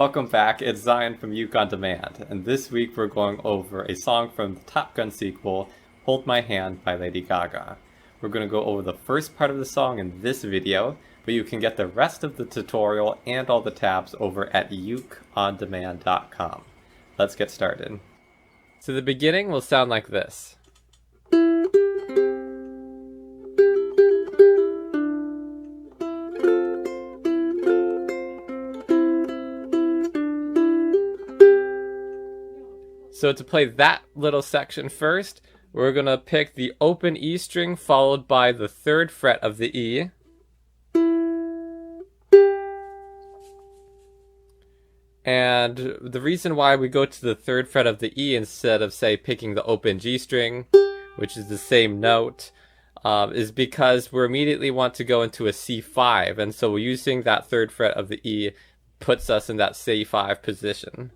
Welcome back, it's Zion from Uke on Demand, and this week we're going over a song from the Top Gun sequel, Hold My Hand by Lady Gaga. We're going to go over the first part of the song in this video, but you can get the rest of the tutorial and all the tabs over at ukeondemand.com. Let's get started. So the beginning will sound like this. So to play that little section first, we're going to pick the open E string followed by the 3rd fret of the E. And the reason why we go to the 3rd fret of the E instead of, say, picking the open G string, which is the same note, is because we immediately want to go into a C5. And so using that 3rd fret of the E puts us in that C5 position.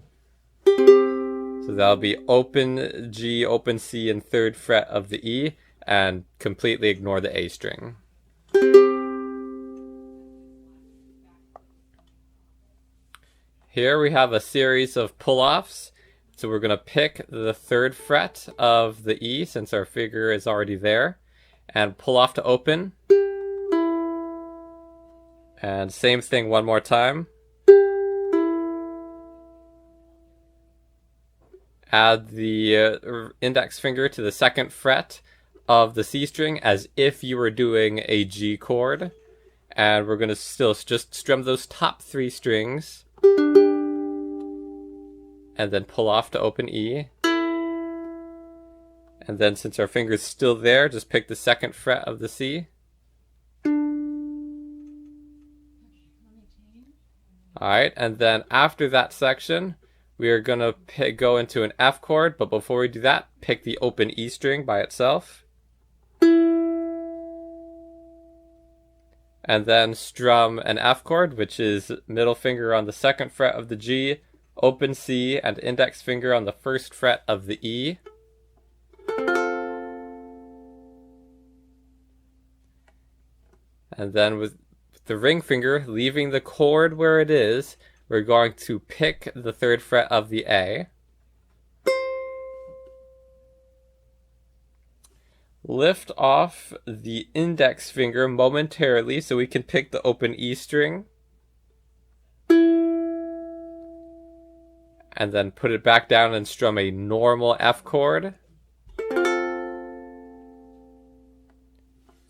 So that'll be open G, open C, and 3rd fret of the E, and completely ignore the A string. Here we have a series of pull-offs. So we're going to pick the 3rd fret of the E, since our finger is already there, and pull off to open. And same thing one more time. Add the index finger to the 2nd fret of the C string as if you were doing a G chord. And we're going to still just strum those top 3 strings. And then pull off to open E. And then since our finger's still there, just pick the 2nd fret of the C. Alright, and then after that section, we are going to go into an F chord, but before we do that, pick the open E string by itself. And then strum an F chord, which is middle finger on the 2nd fret of the G, open C, and index finger on the 1st fret of the E. And then with the ring finger, leaving the chord where it is, we're going to pick the 3rd fret of the A. Lift off the index finger momentarily so we can pick the open E string. And then put it back down and strum a normal F chord.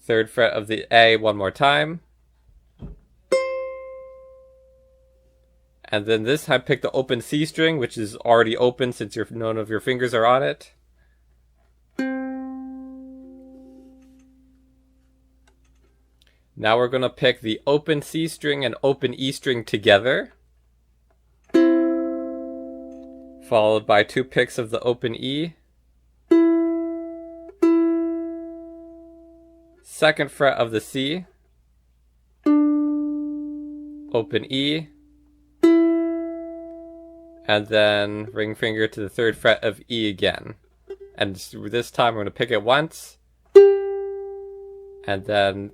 3rd fret of the A one more time. And then this time pick the open C string, which is already open since none of your fingers are on it. Now we're going to pick the open C string and open E string together, followed by 2 picks of the open E. 2nd fret of the C, open E, and then ring finger to the 3rd fret of E again. And this time we're going to pick it once, and then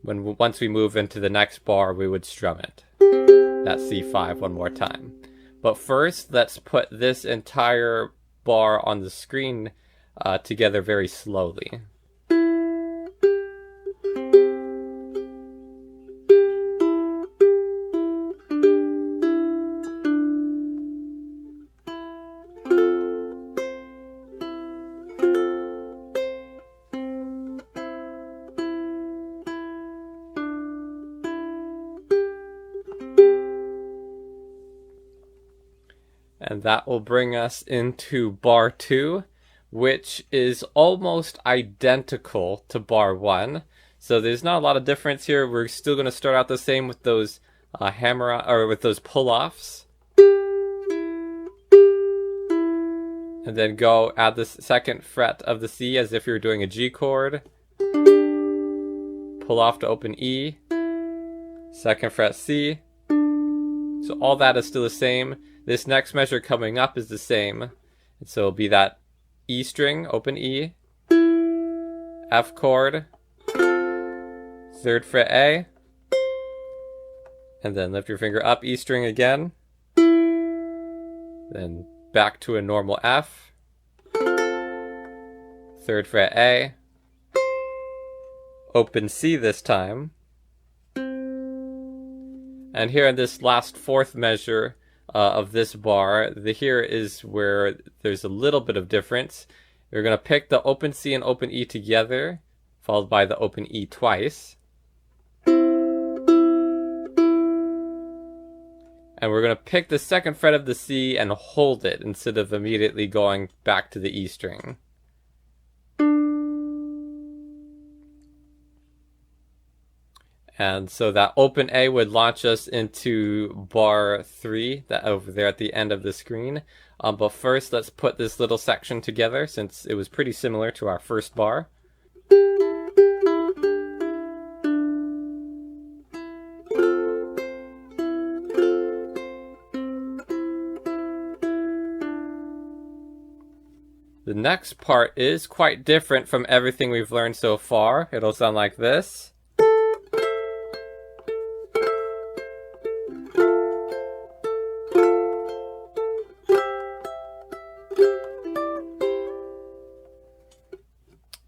once we move into the next bar, we would strum it. That C5 one more time. But first, let's put this entire bar on the screen together very slowly. And that will bring us into bar 2, which is almost identical to bar 1. So there's not a lot of difference here. We're still going to start out the same with those with those pull-offs. And then go add the 2nd fret of the C as if you're doing a G chord. Pull off to open E. 2nd fret C. So all that is still the same. This next measure coming up is the same. And so it'll be that E string, open E, F chord, 3rd fret A, and then lift your finger up, E string again, then back to a normal F, 3rd fret A, open C this time, and here in this last 4th measure of this bar, here is where there's a little bit of difference. We're going to pick the open C and open E together, followed by the open E twice. And we're going to pick the 2nd fret of the C and hold it instead of immediately going back to the E string. And so that open A would launch us into bar 3, that over there at the end of the screen. But first, let's put this little section together since it was pretty similar to our first bar. The next part is quite different from everything we've learned so far. It'll sound like this.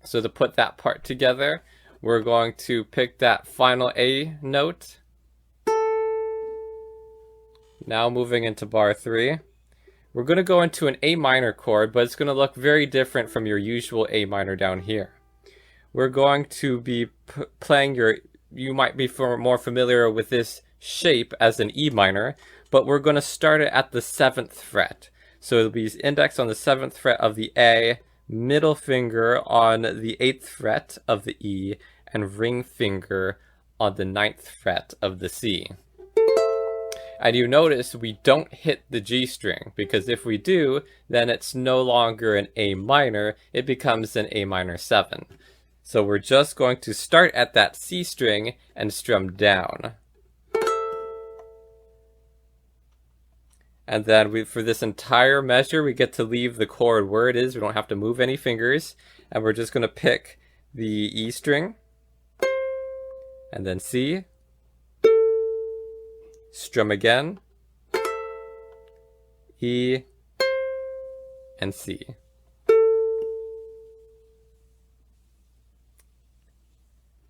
So to put that part together, we're going to pick that final A note. Now moving into bar 3. We're going to go into an A minor chord, but it's going to look very different from your usual A minor down here. We're going to be playing you might be more familiar with this shape as an E minor, but we're going to start it at the 7th fret. So it'll be indexed on the 7th fret of the A, middle finger on the 8th fret of the E, and ring finger on the 9th fret of the C. And you notice we don't hit the G string, because if we do, then it's no longer an A minor, it becomes an A minor 7. So we're just going to start at that C string and strum down. And then for this entire measure, we get to leave the chord where it is. We don't have to move any fingers. And we're just going to pick the E string, and then C, strum again, E, and C.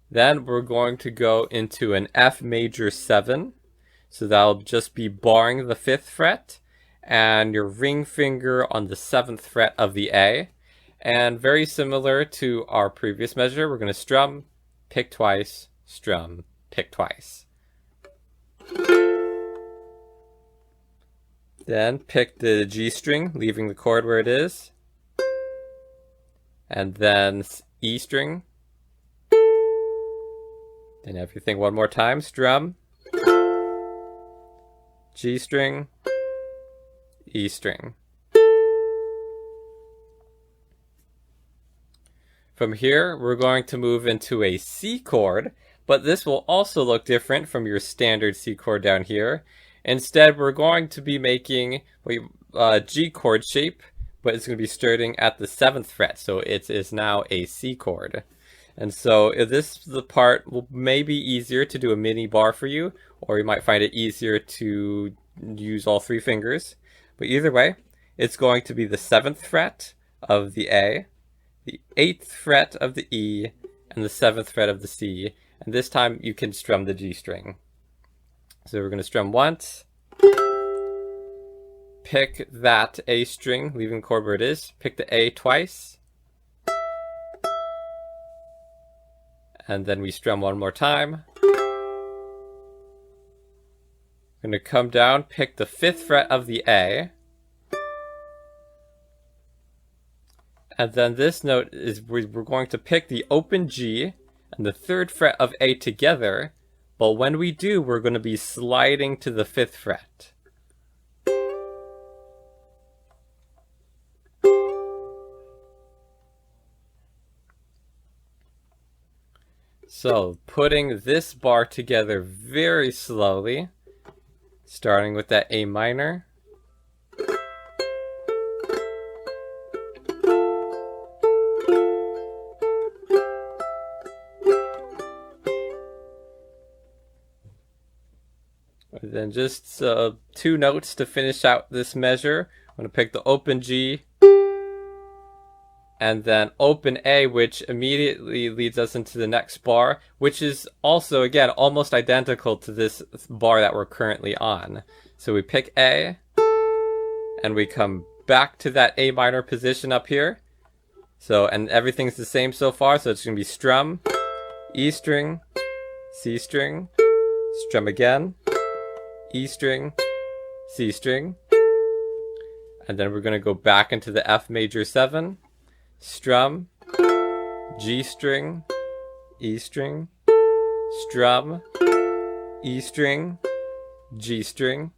Then we're going to go into an F major 7. So that'll just be barring the 5th fret and your ring finger on the 7th fret of the A. And very similar to our previous measure, we're going to strum, pick twice, strum, pick twice. Then pick the G string, leaving the chord where it is. And then E string. Then everything one more time, strum, G string, E string. From here, we're going to move into a C chord, but this will also look different from your standard C chord down here. Instead, we're going to be making a G chord shape, but it's going to be starting at the 7th fret, so it is now a C chord. And so if this the part may be easier to do a mini bar for you, or you might find it easier to use all 3 fingers. But either way, it's going to be the 7th fret of the A, the 8th fret of the E, and the 7th fret of the C. And this time you can strum the G string. So we're going to strum once, pick that A string, leaving the chord where it is, pick the A twice, and then we strum one more time. We're going to come down, pick the 5th fret of the A, and then this note is we're going to pick the open G and the 3rd fret of A together, but when we do, we're going to be sliding to the 5th fret. So, putting this bar together very slowly, starting with that A minor. And then just 2 notes to finish out this measure. I'm going to pick the open G, and then open A, which immediately leads us into the next bar, which is also, again, almost identical to this bar that we're currently on. So we pick A, and we come back to that A minor position up here. So, and everything's the same so far, so it's going to be strum, E string, C string, strum again, E string, C string, and then we're going to go back into the F major 7, strum, G string, E string, strum, E string, G string,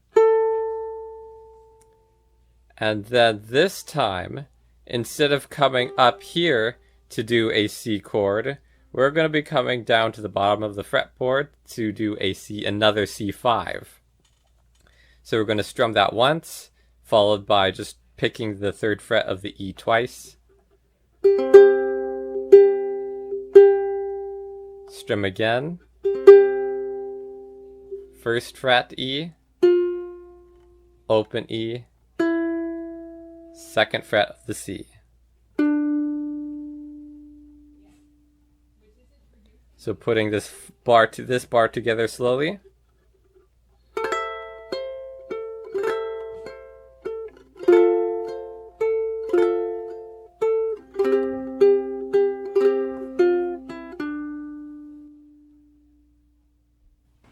and then this time, instead of coming up here to do a C chord, we're going to be coming down to the bottom of the fretboard to do another C5. So we're going to strum that once, followed by just picking the 3rd fret of the E twice. Strum again. 1st fret E, open E, 2nd fret of the C. So putting this bar together slowly.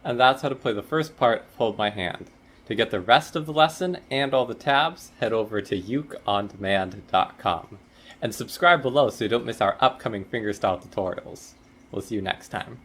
And that's how to play the first part of Hold My Hand. To get the rest of the lesson and all the tabs, head over to ukeondemand.com. And subscribe below so you don't miss our upcoming fingerstyle tutorials. We'll see you next time.